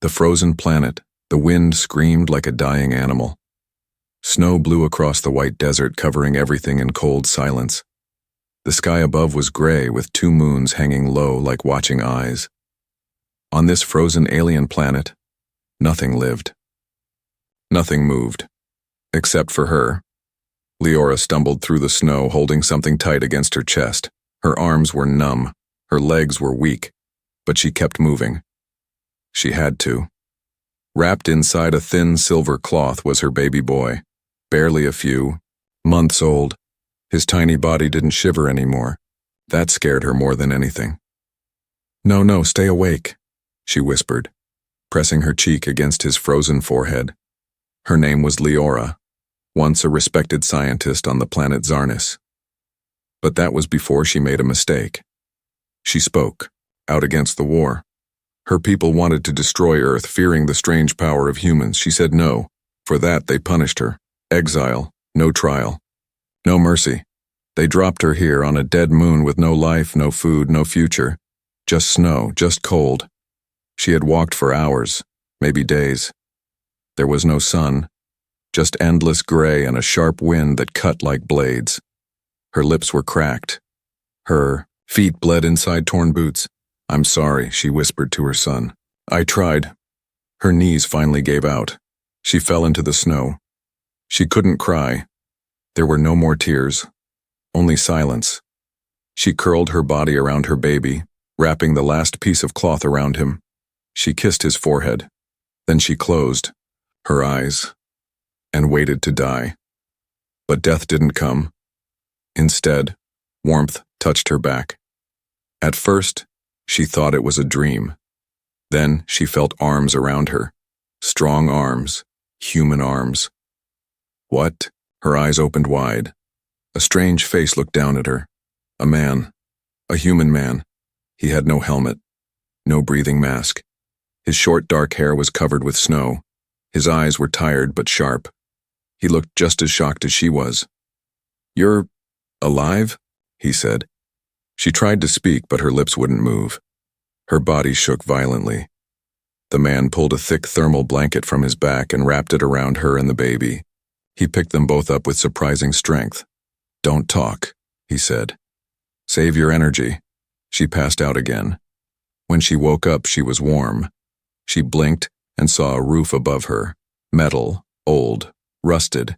The frozen planet, the wind screamed like a dying animal. Snow blew across the white desert, covering everything in cold silence. The sky above was gray, with two moons hanging low like watching eyes. On this frozen alien planet, nothing lived. Nothing moved. Except for her. Leora stumbled through the snow, holding something tight against her chest. Her arms were numb. Her legs were weak. But she kept moving. She had to. Wrapped inside a thin silver cloth was her baby boy, barely a few months old. His tiny body didn't shiver anymore. That scared her more than anything. No, stay awake," she whispered, pressing her cheek against his frozen forehead. Her name was Leora, once a respected scientist on the planet Zarnis. But that was before she made a mistake. She spoke, out against the war. Her people wanted to destroy Earth, fearing the strange power of humans. She said no. For that, they punished her. Exile, no trial, no mercy. They dropped her here on a dead moon with no life, no food, no future. Just snow, just cold. She had walked for hours, maybe days. There was no sun, just endless gray and a sharp wind that cut like blades. Her lips were cracked. Her feet bled inside torn boots. "I'm sorry," she whispered to her son. "I tried." Her knees finally gave out. She fell into the snow. She couldn't cry. There were no more tears, only silence. She curled her body around her baby, wrapping the last piece of cloth around him. She kissed his forehead. Then she closed her eyes and waited to die. But death didn't come. Instead, warmth touched her back. At first, she thought it was a dream. Then she felt arms around her. Strong arms, human arms. What? Her eyes opened wide. A strange face looked down at her. A man. A human man. He had no helmet. No breathing mask. His short dark hair was covered with snow. His eyes were tired but sharp. He looked just as shocked as she was. "You're alive?" he said. She tried to speak, but her lips wouldn't move. Her body shook violently. The man pulled a thick thermal blanket from his back and wrapped it around her and the baby. He picked them both up with surprising strength. "Don't talk," he said. "Save your energy." She passed out again. When she woke up, she was warm. She blinked and saw a roof above her. Metal, old, rusted.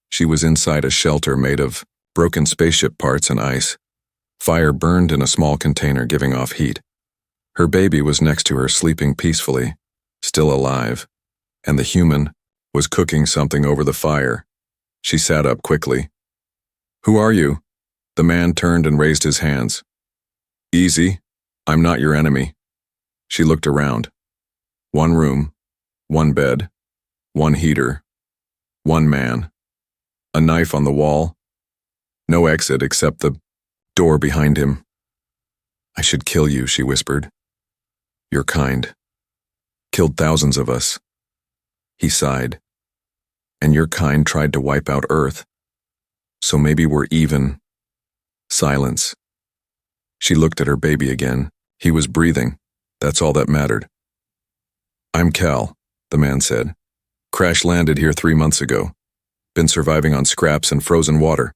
She was inside a shelter made of broken spaceship parts and ice. Fire burned in a small container, giving off heat. Her baby was next to her, sleeping peacefully, still alive, and the human was cooking something over the fire. She sat up quickly. "Who are you?" The man turned and raised his hands. "Easy. I'm not your enemy." She looked around. One room, one bed, one heater, one man. A knife on the wall. No exit except the door behind him. "I should kill you," she whispered. "You're kind. Killed thousands of us." He sighed. "And your kind tried to wipe out Earth. So maybe we're even." Silence. She looked at her baby again. He was breathing. That's all that mattered. "I'm Cal," the man said. "Crash-landed here 3 months ago. Been surviving on scraps and frozen water."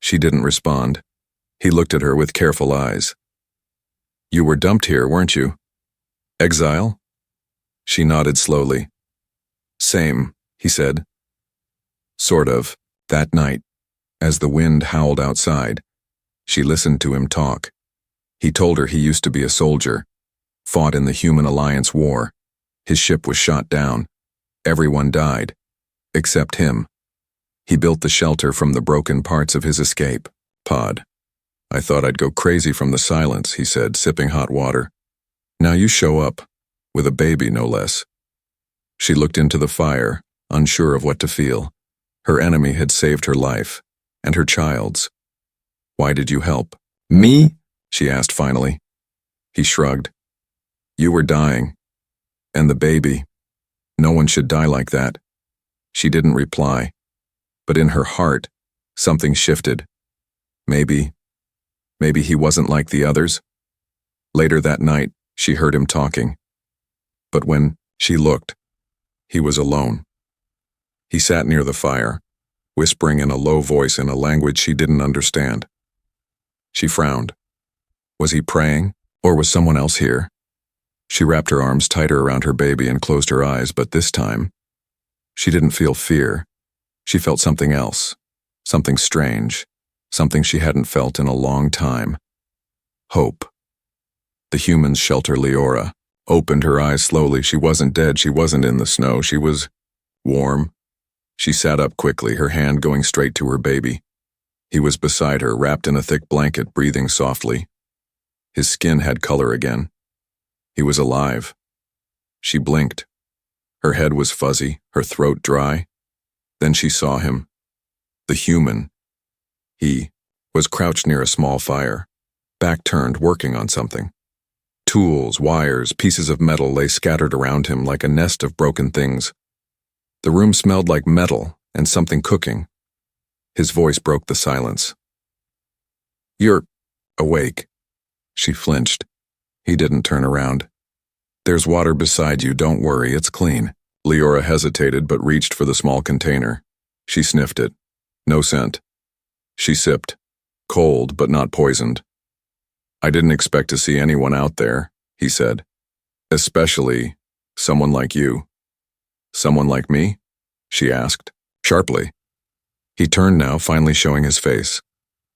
She didn't respond. He looked at her with careful eyes. "You were dumped here, weren't you? Exile?" She nodded slowly. "Same," he said. "Sort of." That night, as the wind howled outside, she listened to him talk. He told her he used to be a soldier, fought in the Human Alliance War. His ship was shot down. Everyone died, except him. He built the shelter from the broken parts of his escape pod. "I thought I'd go crazy from the silence," he said, sipping hot water. "Now you show up, with a baby no less." She looked into the fire, unsure of what to feel. Her enemy had saved her life, and her child's. "Why did you help?" "Me?" she asked finally. He shrugged. "You were dying. And the baby. No one should die like that." She didn't reply. But in her heart, something shifted. Maybe he wasn't like the others. Later that night, she heard him talking. But when she looked, he was alone. He sat near the fire, whispering in a low voice in a language she didn't understand. She frowned. Was he praying, or was someone else here? She wrapped her arms tighter around her baby and closed her eyes, but this time, she didn't feel fear. She felt something else, something strange, something she hadn't felt in a long time. Hope. The human's shelter, Leora, opened her eyes slowly. She wasn't dead, she wasn't in the snow, she was warm. She sat up quickly, her hand going straight to her baby. He was beside her, wrapped in a thick blanket, breathing softly. His skin had color again. He was alive. She blinked. Her head was fuzzy, her throat dry. Then she saw him. The human. He was crouched near a small fire, back turned, working on something. Tools, wires, pieces of metal lay scattered around him like a nest of broken things. The room smelled like metal and something cooking. His voice broke the silence. "You're awake." She flinched. He didn't turn around. "There's water beside you, don't worry, it's clean." Leora hesitated but reached for the small container. She sniffed it. No scent. She sipped. Cold, but not poisoned. "I didn't expect to see anyone out there," he said. "Especially someone like you." "Someone like me?" she asked, sharply. He turned now, finally showing his face.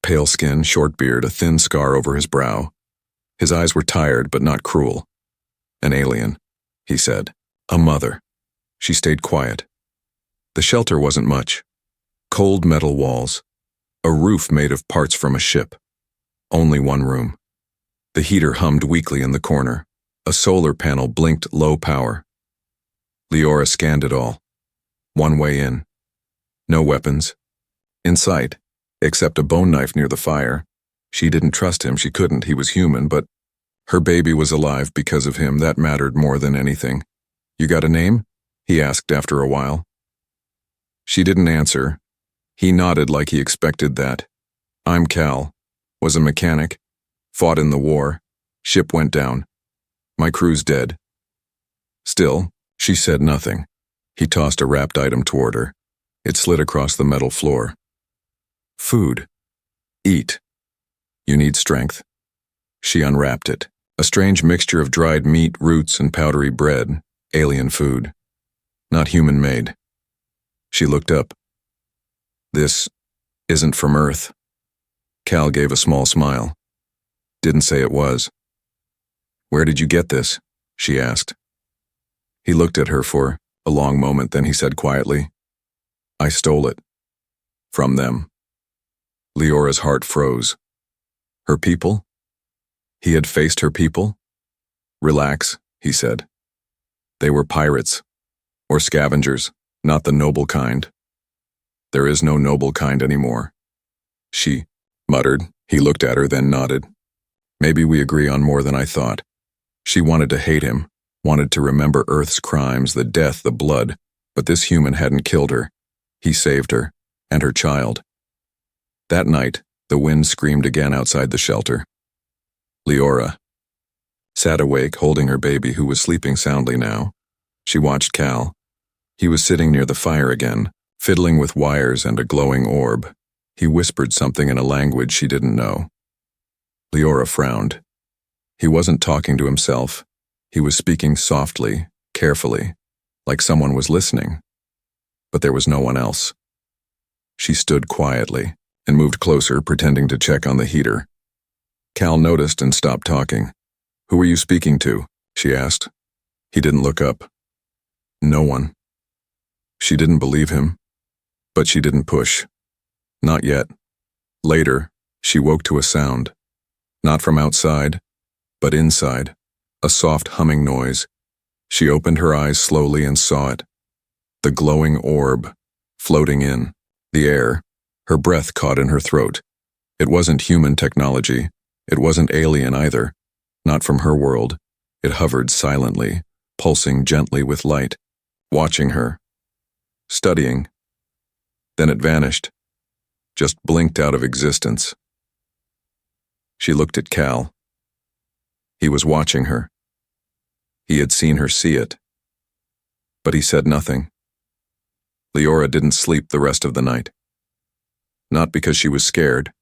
Pale skin, short beard, a thin scar over his brow. His eyes were tired, but not cruel. "An alien," he said. "A mother." She stayed quiet. The shelter wasn't much. Cold metal walls. A roof made of parts from a ship. Only one room. The heater hummed weakly in the corner. A solar panel blinked low power. Leora scanned it all. One way in. No weapons. In sight, except a bone knife near the fire. She didn't trust him, she couldn't, he was human, but her baby was alive because of him. That mattered more than anything. "You got a name?" he asked after a while. She didn't answer. He nodded like he expected that. "I'm Cal. Was a mechanic. Fought in the war. Ship went down. My crew's dead." Still, she said nothing. He tossed a wrapped item toward her. It slid across the metal floor. "Food. Eat. You need strength." She unwrapped it. A strange mixture of dried meat, roots, and powdery bread. Alien food. Not human-made. She looked up. "This isn't from Earth." Cal gave a small smile. "Didn't say it was." "Where did you get this?" she asked. He looked at her for a long moment, then he said quietly, "I stole it. From them." Leora's heart froze. Her people? He had faced her people? "Relax," he said. "They were pirates. Or scavengers, not the noble kind. There is no noble kind anymore." She muttered. He looked at her, then nodded. "Maybe we agree on more than I thought." She wanted to hate him, wanted to remember Earth's crimes, the death, the blood, but this human hadn't killed her. He saved her, and her child. That night, the wind screamed again outside the shelter. Leora sat awake, holding her baby, who was sleeping soundly now. She watched Cal. He was sitting near the fire again, fiddling with wires and a glowing orb. He whispered something in a language she didn't know. Leora frowned. He wasn't talking to himself. He was speaking softly, carefully, like someone was listening. But there was no one else. She stood quietly and moved closer, pretending to check on the heater. Cal noticed and stopped talking. "Who were you speaking to?" she asked. He didn't look up. "No one." She didn't believe him, but she didn't push. Not yet. Later, she woke to a sound. Not from outside, but inside. A soft humming noise. She opened her eyes slowly and saw it. The glowing orb, floating in the air, her breath caught in her throat. It wasn't human technology. It wasn't alien either. Not from her world. It hovered silently, pulsing gently with light, watching her, studying. Then it vanished, just blinked out of existence. She looked at Cal. He was watching her. He had seen her see it. But he said nothing. Leora didn't sleep the rest of the night. Not because she was scared,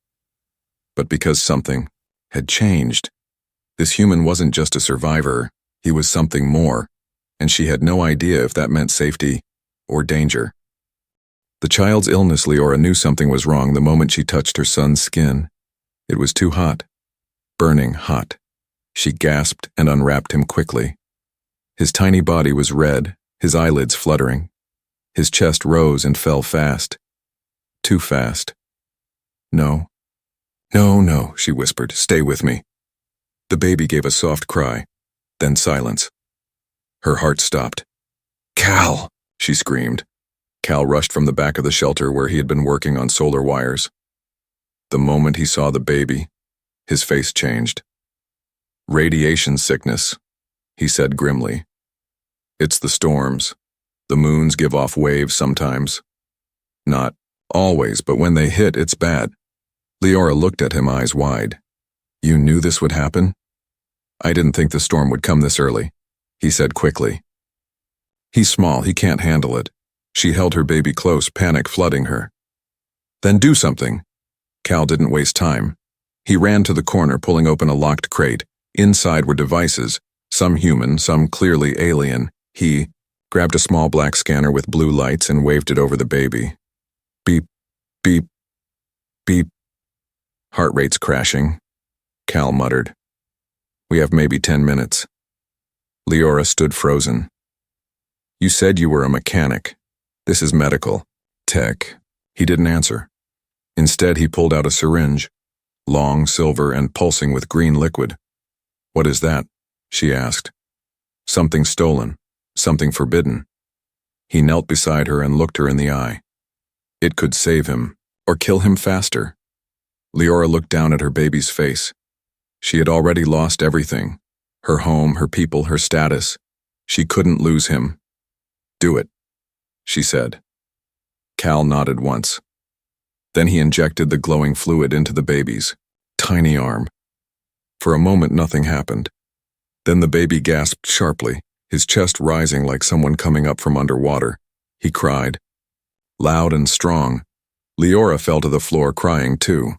but because something had changed. This human wasn't just a survivor, he was something more, and she had no idea if that meant safety or danger. The child's illness, Leora knew something was wrong the moment she touched her son's skin. It was too hot. Burning hot. She gasped and unwrapped him quickly. His tiny body was red, his eyelids fluttering. His chest rose and fell fast. Too fast. No. No, she whispered. Stay with me. The baby gave a soft cry, then silence. Her heart stopped. Cal, she screamed. Cal rushed from the back of the shelter where he had been working on solar wires. The moment he saw the baby, his face changed. Radiation sickness, he said grimly. It's the storms. The moons give off waves sometimes. Not always, but when they hit, it's bad. Leora looked at him, eyes wide. You knew this would happen? I didn't think the storm would come this early, he said quickly. He's small, he can't handle it. She held her baby close, panic flooding her. Then do something. Cal didn't waste time. He ran to the corner, pulling open a locked crate. Inside were devices, some human, some clearly alien. He grabbed a small black scanner with blue lights and waved it over the baby. Beep, beep, beep. Heart rates crashing. Cal muttered. We have maybe 10 minutes. Leora stood frozen. You said you were a mechanic. This is medical. Tech. He didn't answer. Instead, he pulled out a syringe, long, silver, and pulsing with green liquid. What is that? She asked. Something stolen. Something forbidden. He knelt beside her and looked her in the eye. It could save him, or kill him faster. Leora looked down at her baby's face. She had already lost everything. Her home, her people, her status. She couldn't lose him. Do it, she said. Cal nodded once. Then he injected the glowing fluid into the baby's tiny arm. For a moment, nothing happened. Then the baby gasped sharply, his chest rising like someone coming up from underwater. He cried. Loud and strong. Leora fell to the floor crying too.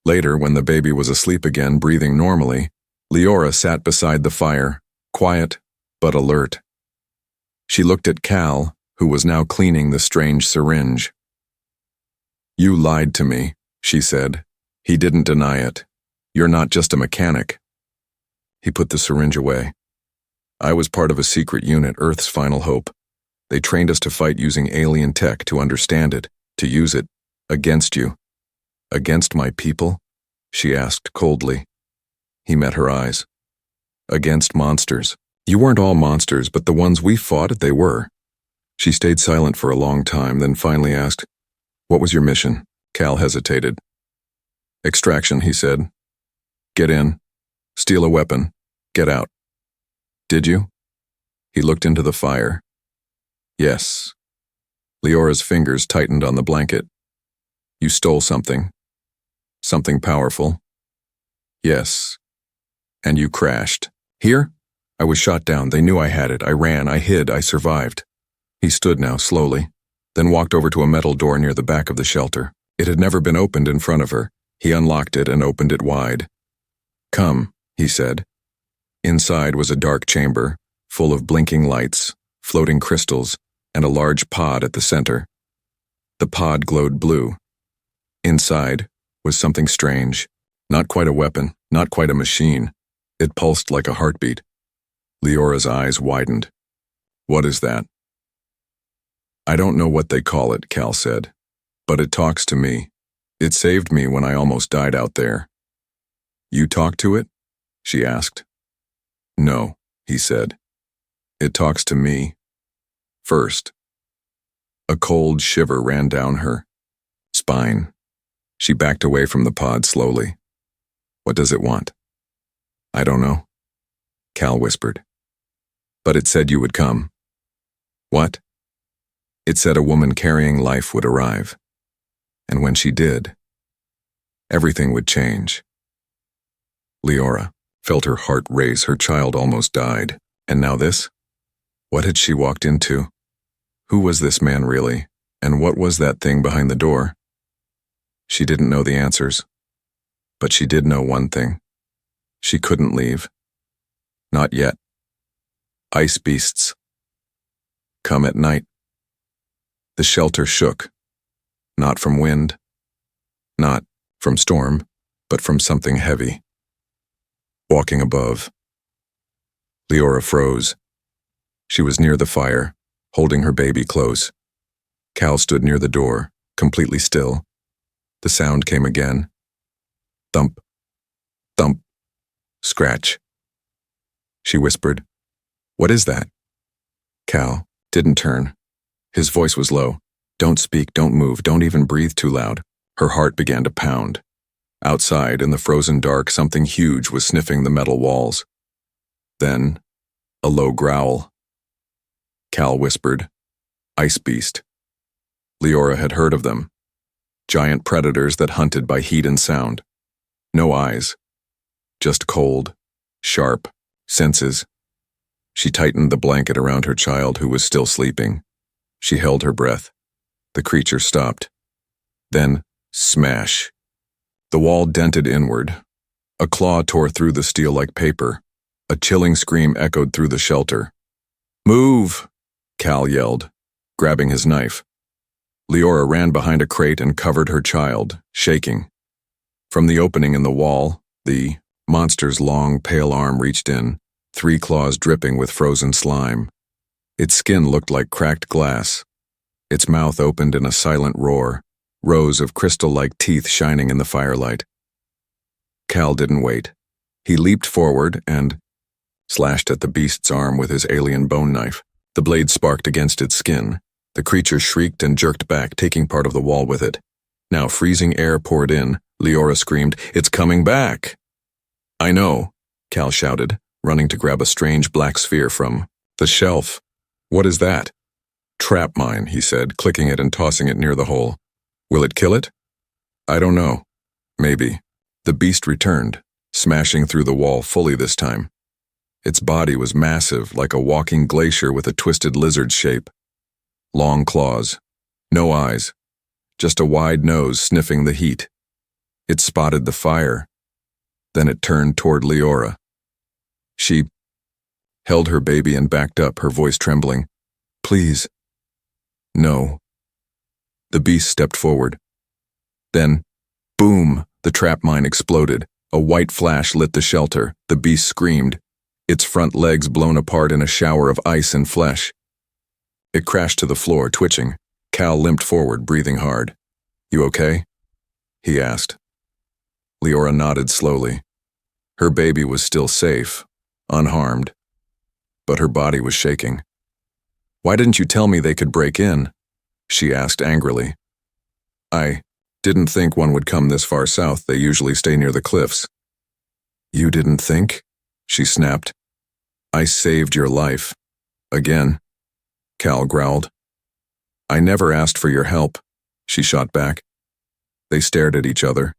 Later, when the baby was asleep again, breathing normally, Leora sat beside the fire, quiet but alert. She looked at Cal, who was now cleaning the strange syringe. You lied to me, she said. He didn't deny it. You're not just a mechanic. He put the syringe away. I was part of a secret unit, Earth's final hope. They trained us to fight using alien tech, to understand it, to use it, against you. Against my people? She asked coldly. He met her eyes. Against monsters. You weren't all monsters, but the ones we fought, they were. She stayed silent for a long time, then finally asked, What was your mission? Cal hesitated. Extraction, he said. Get in. Steal a weapon. Get out. Did you? He looked into the fire. Yes. Leora's fingers tightened on the blanket. You stole something. Something powerful. Yes. And you crashed. Here? I was shot down. They knew I had it. I ran. I hid. I survived. He stood now, slowly, then walked over to a metal door near the back of the shelter. It had never been opened in front of her. He unlocked it and opened it wide. Come, he said. Inside was a dark chamber, full of blinking lights, floating crystals, and a large pod at the center. The pod glowed blue. Inside was something strange. Not quite a weapon, not quite a machine. It pulsed like a heartbeat. Leora's eyes widened. What is that? I don't know what they call it, Cal said, but it talks to me. It saved me when I almost died out there. You talk to it? She asked. No, he said. It talks to me. First. A cold shiver ran down her spine. She backed away from the pod slowly. What does it want? I don't know, Cal whispered. But it said you would come. What? It said a woman carrying life would arrive. And when she did, everything would change. Leora felt her heart race. Her child almost died, And now this? What had she walked into? Who was this man really? And what was that thing behind the door? She didn't know the answers. But she did know one thing. She couldn't leave. Not yet. Ice beasts. Come at night. The shelter shook. Not from wind. Not from storm, but from something heavy. Walking above. Leora froze. She was near the fire, holding her baby close. Cal stood near the door, completely still. The sound came again. Thump. Thump. Scratch. She whispered, "What is that?" Cal didn't turn. His voice was low. "Don't speak, don't move, don't even breathe too loud." Her heart began to pound. Outside, in the frozen dark, something huge was sniffing the metal walls. Then, a low growl. Cal whispered, "Ice beast." Leora had heard of them. Giant predators that hunted by heat and sound. No eyes. Just cold, sharp senses. She tightened the blanket around her child who was still sleeping. She held her breath. The creature stopped. Then, smash. The wall dented inward. A claw tore through the steel like paper. A chilling scream echoed through the shelter. "Move!" Cal yelled, grabbing his knife. Leora ran behind a crate and covered her child, shaking. From the opening in the wall, the monster's long, pale arm reached in, 3 claws dripping with frozen slime. Its skin looked like cracked glass. Its mouth opened in a silent roar, rows of crystal-like teeth shining in the firelight. Cal didn't wait. He leaped forward and slashed at the beast's arm with his alien bone knife. The blade sparked against its skin. The creature shrieked and jerked back, taking part of the wall with it. Now freezing air poured in. Leora screamed, "It's coming back!" "I know," Cal shouted, running to grab a strange black sphere from the shelf. "What is that?" "Trap mine," he said, clicking it and tossing it near the hole. "Will it kill it?" "I don't know. Maybe." The beast returned, smashing through the wall fully this time. Its body was massive, like a walking glacier with a twisted lizard shape. Long claws. No eyes. Just a wide nose sniffing the heat. It spotted the fire. Then it turned toward Leora. She held her baby and backed up, her voice trembling. "Please." "No." The beast stepped forward. Then, boom, the trap mine exploded. A white flash lit the shelter. The beast screamed, its front legs blown apart in a shower of ice and flesh. It crashed to the floor, twitching. Cal limped forward, breathing hard. "You okay?" he asked. Leora nodded slowly. Her baby was still safe, unharmed, but her body was shaking. "Why didn't you tell me they could break in?" she asked angrily. "I didn't think one would come this far south. They usually stay near the cliffs." "You didn't think?" she snapped. "I saved your life. Again," Cal growled. "I never asked for your help," she shot back. They stared at each other,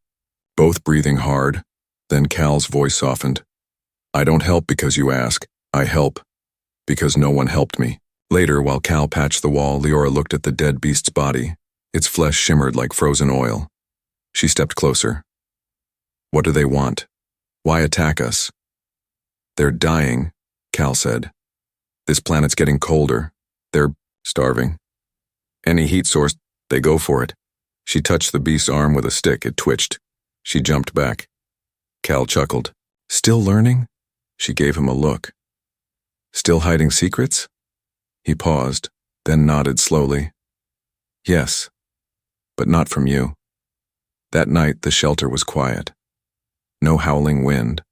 both breathing hard. Then Cal's voice softened. "I don't help because you ask. I help because no one helped me." Later, while Cal patched the wall, Leora looked at the dead beast's body. Its flesh shimmered like frozen oil. She stepped closer. "What do they want? Why attack us?" "They're dying," Cal said. "This planet's getting colder. They're starving. Any heat source, they go for it." She touched the beast's arm with a stick. It twitched. She jumped back. Cal chuckled. "Still learning?" She gave him a look. "Still hiding secrets?" He paused, then nodded slowly. "Yes, but not from you." That night, the shelter was quiet. No howling wind,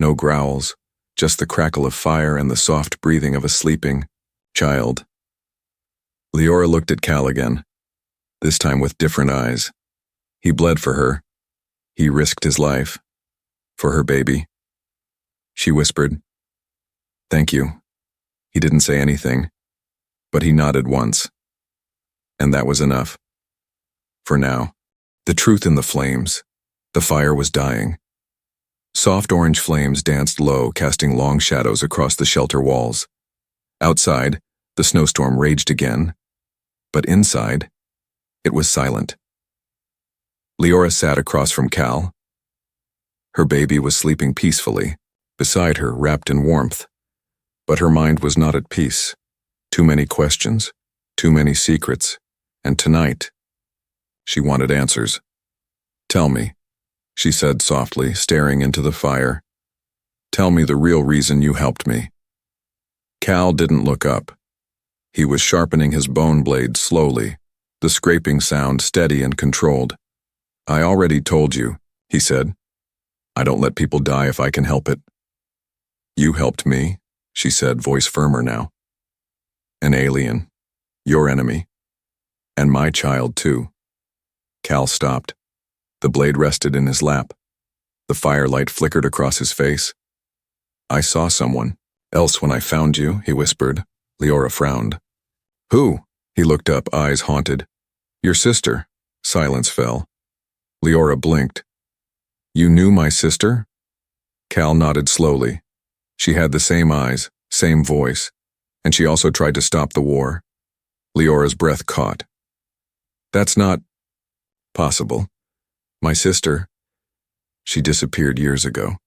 no growls, just the crackle of fire and the soft breathing of a sleeping child. Leora looked at Cal again, this time with different eyes. He bled for her. He risked his life. For her baby. She whispered, "Thank you." He didn't say anything, but he nodded once. And that was enough. For now. The truth in the flames. The fire was dying. Soft orange flames danced low, casting long shadows across the shelter walls. Outside, the snowstorm raged again, but inside, it was silent. Leora sat across from Cal. Her baby was sleeping peacefully, beside her, wrapped in warmth. But her mind was not at peace. Too many questions, too many secrets, and tonight, she wanted answers. "Tell me," she said softly, staring into the fire. "Tell me the real reason you helped me." Cal didn't look up. He was sharpening his bone blade slowly, the scraping sound steady and controlled. "I already told you," he said. "I don't let people die if I can help it." "You helped me," she said, voice firmer now. "An alien, your enemy, and my child too." Cal stopped. The blade rested in his lap. The firelight flickered across his face. "I saw someone else when I found you," he whispered. Leora frowned. "Who?" He looked up, eyes haunted. "Your sister." Silence fell. Leora blinked. "You knew my sister?" Cal nodded slowly. She had the same eyes, same voice, and she also tried to stop the war. Leora's breath caught. "That's not possible. My sister, she disappeared years ago.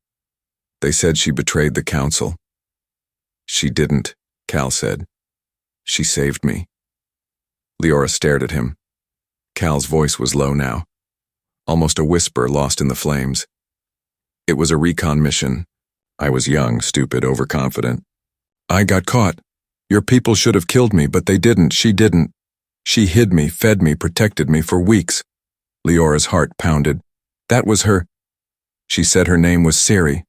They said she betrayed the council." "She didn't," Cal said. "She saved me." Leora stared at him. Cal's voice was low now, almost a whisper lost in the flames. "It was a recon mission. I was young, stupid, overconfident. I got caught. Your people should have killed me, but they didn't. She didn't. She hid me, fed me, protected me for weeks." Leora's heart pounded. "That was her." She said her name was Siri.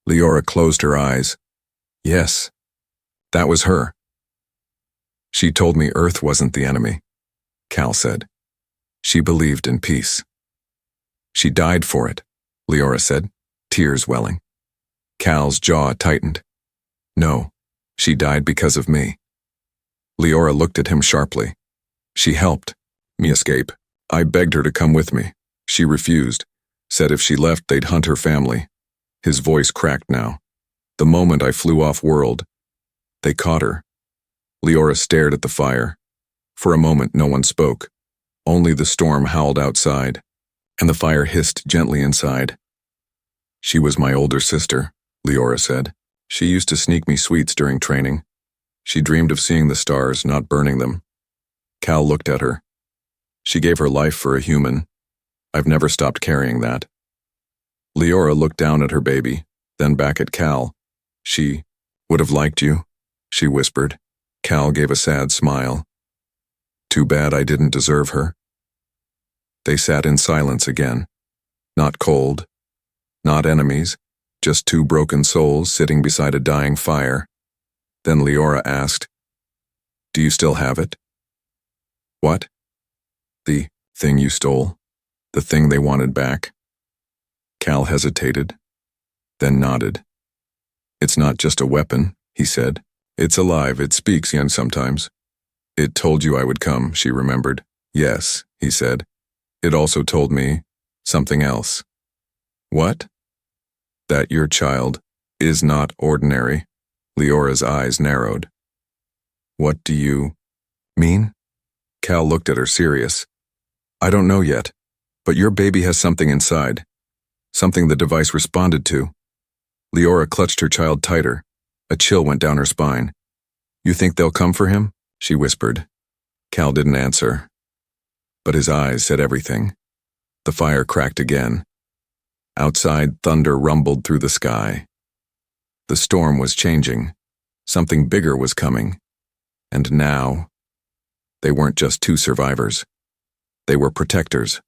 Leora closed her eyes. "Yes, that was her." "She told me Earth wasn't the enemy," Cal said. "She believed in peace." "She died for it," Leora said, tears welling. Cal's jaw tightened. "No, she died because of me." Leora looked at him sharply. "She helped me escape. I begged her to come with me. She refused, said if she left they'd hunt her family." His voice cracked now. "The moment I flew off-world, they caught her." Leora stared at the fire. For a moment no one spoke. Only the storm howled outside, and the fire hissed gently inside. "She was my older sister," Leora said. "She used to sneak me sweets during training. She dreamed of seeing the stars, not burning them." Cal looked at her. "She gave her life for a human. I've never stopped carrying that." Leora looked down at her baby, then back at Cal. "She would have liked you," she whispered. Cal gave a sad smile. "Too bad I didn't deserve her." They sat in silence again. Not cold, not enemies, just two broken souls sitting beside a dying fire. Then Leora asked, "Do you still have it?" "What?" "The thing you stole. The thing they wanted back." Cal hesitated, then nodded. "It's not just a weapon," he said. "It's alive, it speaks young sometimes." "It told you I would come," she remembered. "Yes," he said. "It also told me something else." "What?" "That your child is not ordinary." Leora's eyes narrowed. "What do you mean?" Cal looked at her, serious. "I don't know yet, but your baby has something inside. Something the device responded to." Leora clutched her child tighter. A chill went down her spine. "You think they'll come for him?" she whispered. Cal didn't answer, but his eyes said everything. The fire cracked again. Outside, thunder rumbled through the sky. The storm was changing. Something bigger was coming. And now, they weren't just two survivors. They were protectors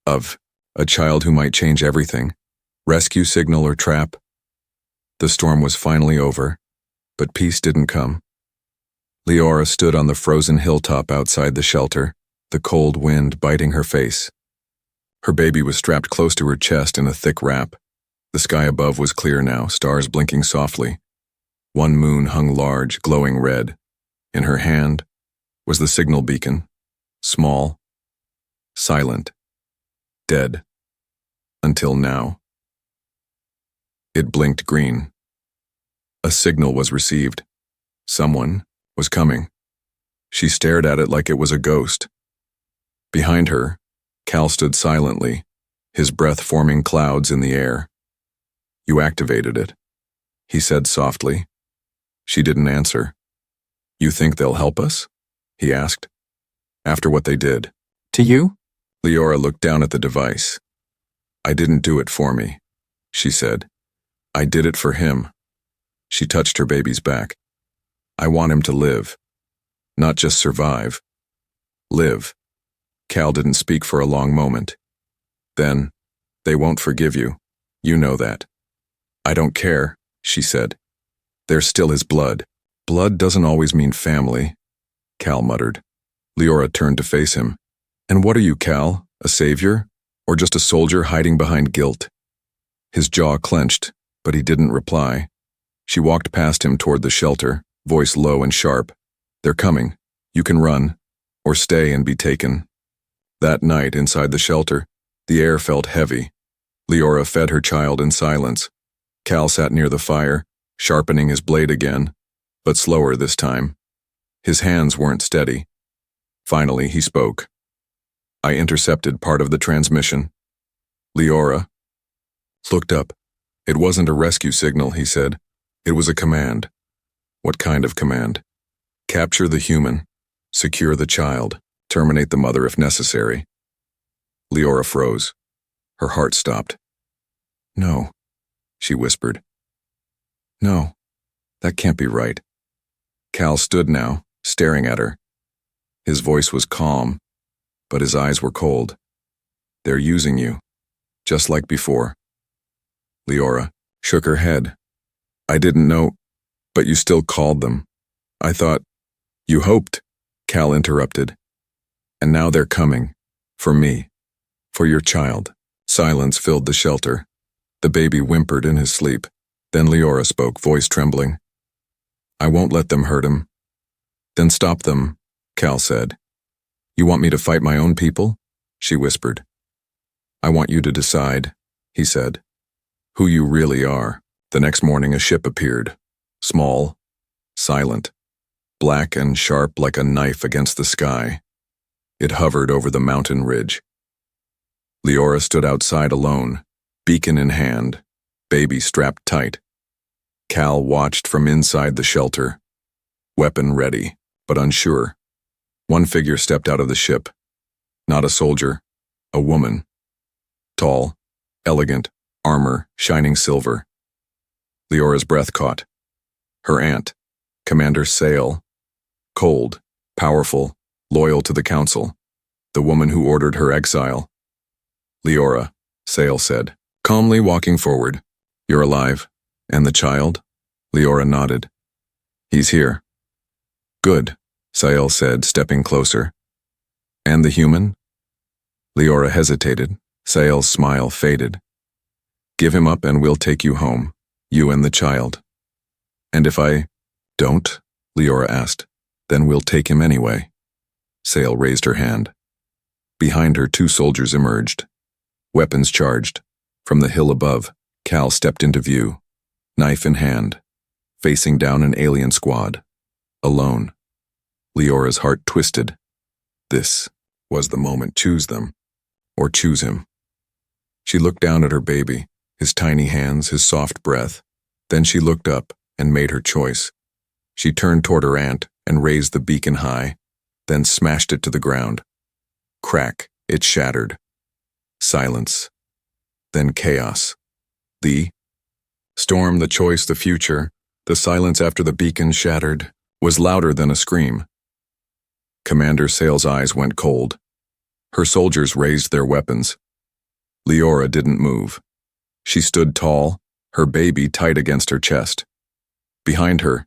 of a child who might change everything. Rescue signal or trap. The storm was finally over, but peace didn't come. Leora stood on the frozen hilltop outside the shelter, the cold wind biting her face. Her baby was strapped close to her chest in a thick wrap. The sky above was clear now, stars blinking softly. One moon hung large, glowing red. In her hand was the signal beacon, small, silent, dead. Until now. It blinked green. A signal was received. Someone was coming. She stared at it like it was a ghost. Behind her, Cal stood silently, his breath forming clouds in the air. "You activated it," he said softly. She didn't answer. "You think they'll help us?" he asked. "After what they did." To you? Leora looked down at the device. "I didn't do it for me," she said. "I did it for him." She touched her baby's back. "I want him to live. Not just survive. Live." Cal didn't speak for a long moment. Then, "They won't forgive you. You know that." "I don't care," she said. "They're still his blood." "Blood doesn't always mean family," Cal muttered. Leora turned to face him. "And what are you, Cal? A savior? Or just a soldier hiding behind guilt?" His jaw clenched, but he didn't reply. She walked past him toward the shelter, voice low and sharp. "They're coming. You can run, or stay and be taken." That night, inside the shelter, the air felt heavy. Leora fed her child in silence. Cal sat near the fire, sharpening his blade again, but slower this time. His hands weren't steady. Finally, he spoke. "I intercepted part of the transmission." Leora looked up. "It wasn't a rescue signal," he said. "It was a command." "What kind of command?" "Capture the human, secure the child, terminate the mother if necessary." Leora froze. Her heart stopped. "No," she whispered. "No, that can't be right." Cal stood now, staring at her. His voice was calm, but his eyes were cold. "They're using you, just like before." Leora shook her head. "I didn't know, but you still called them. I thought, you hoped," Cal interrupted. "And now they're coming. For me. For your child." Silence filled the shelter. The baby whimpered in his sleep. Then Leora spoke, voice trembling. "I won't let them hurt him." "Then stop them," Cal said. "You want me to fight my own people?" she whispered. "I want you to decide," he said, "who you really are." The next morning a ship appeared. Small, silent, black and sharp like a knife against the sky. It hovered over the mountain ridge. Leora stood outside alone, beacon in hand, baby strapped tight. Cal watched from inside the shelter, weapon ready, but unsure. One figure stepped out of the ship. Not a soldier, a woman. Tall, elegant, armor shining silver. Leora's breath caught. Her aunt, Commander Sale. Cold, powerful, loyal to the council. The woman who ordered her exile. "Leora," Sale said, calmly walking forward. "You're alive. And the child?" Leora nodded. "He's here." "Good," Sale said, stepping closer. "And the human?" Leora hesitated. Sale's smile faded. "Give him up and we'll take you home, you and the child." "And if I don't?" Leora asked. "Then we'll take him anyway." Sale raised her hand. Behind her, 2 soldiers emerged. Weapons charged. From the hill above, Cal stepped into view, knife in hand, facing down an alien squad. Alone. Leora's heart twisted. This was the moment. Choose them, or choose him. She looked down at her baby, his tiny hands, his soft breath. Then she looked up and made her choice. She turned toward her aunt and raised the beacon high, then smashed it to the ground. Crack, it shattered. Silence. Then chaos. The storm, the choice, the future, the silence after the beacon shattered, was louder than a scream. Commander Sale's eyes went cold. Her soldiers raised their weapons. Leora didn't move. She stood tall, her baby tight against her chest. Behind her,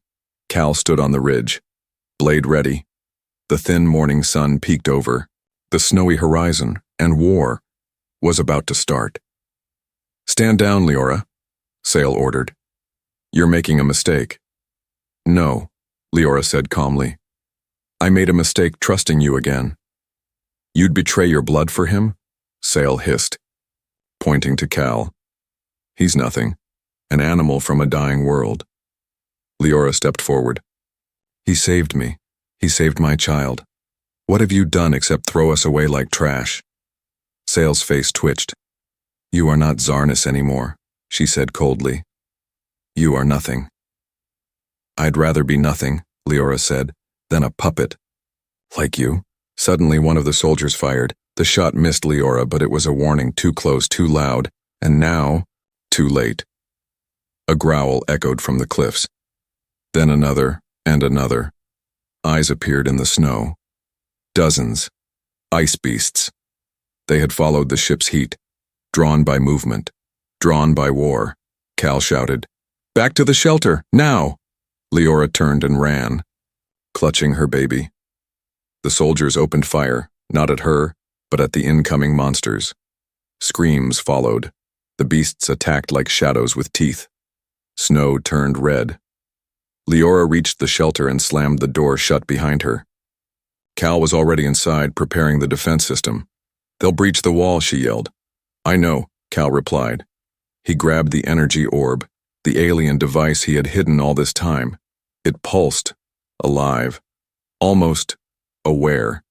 Cal stood on the ridge, blade ready. The thin morning sun peeked over, the snowy horizon, and war was about to start. "Stand down, Leora," Sale ordered. "You're making a mistake." "No," Leora said calmly. "I made a mistake trusting you again." "You'd betray your blood for him?" Sale hissed, pointing to Cal. "He's nothing. An animal from a dying world. Leora stepped forward. He saved me. He saved my child. What have you done except throw us away like trash? Sale's face twitched. You are not Zarnus anymore, she said coldly. You are nothing. I'd rather be nothing, Leora said, than a puppet. Like you? Suddenly one of the soldiers fired. The shot missed Leora, but it was a warning, too close, too loud, and now, too late. A growl echoed from the cliffs. Then another, and another. Eyes appeared in the snow. Dozens. Ice beasts. They had followed the ship's heat, drawn by movement, drawn by war. Cal shouted, "Back to the shelter, now!" Leora turned and ran, clutching her baby. The soldiers opened fire, not at her, but at the incoming monsters. Screams followed. The beasts attacked like shadows with teeth. Snow turned red. Leora reached the shelter and slammed the door shut behind her. Cal was already inside, preparing the defense system. "They'll breach the wall," she yelled. "I know," Cal replied. He grabbed the energy orb, the alien device he had hidden all this time. It pulsed, alive, almost aware.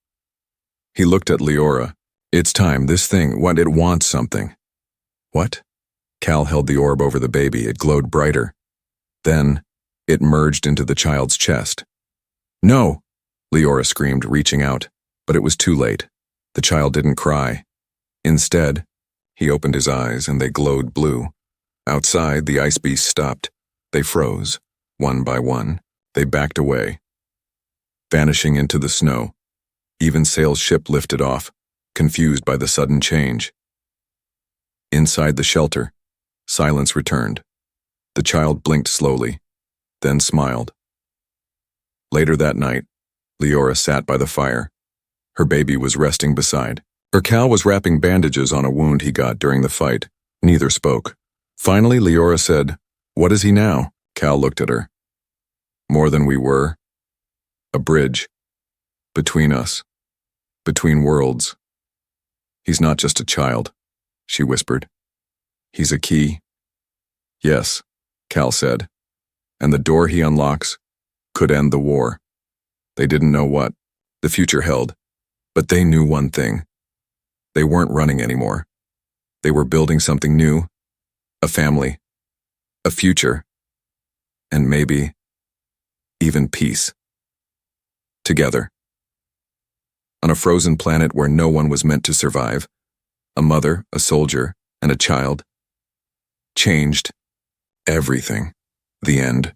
He looked at Leora. "It's time, this thing, it wants something." "What?" Cal held the orb over the baby. It glowed brighter. Then, it merged into the child's chest. "No!" Leora screamed, reaching out, but it was too late. The child didn't cry. Instead, he opened his eyes and they glowed blue. Outside, the ice beasts stopped. They froze. One by one, they backed away, vanishing into the snow. Even Sale's ship lifted off, confused by the sudden change. Inside the shelter, silence returned. The child blinked slowly, then smiled. Later that night, Leora sat by the fire. Her baby was resting beside. Cal was wrapping bandages on a wound he got during the fight. Neither spoke. Finally, Leora said, "What is he now?" Cal looked at her. "More than we were. A bridge. Between us. Between worlds. He's not just a child," she whispered. "He's a key." "Yes," Cal said. "And the door he unlocks could end the war." They didn't know what the future held, but they knew one thing. They weren't running anymore. They were building something new, a family, a future, and maybe even peace. Together. On a frozen planet where no one was meant to survive, a mother, a soldier, and a child changed everything. The end.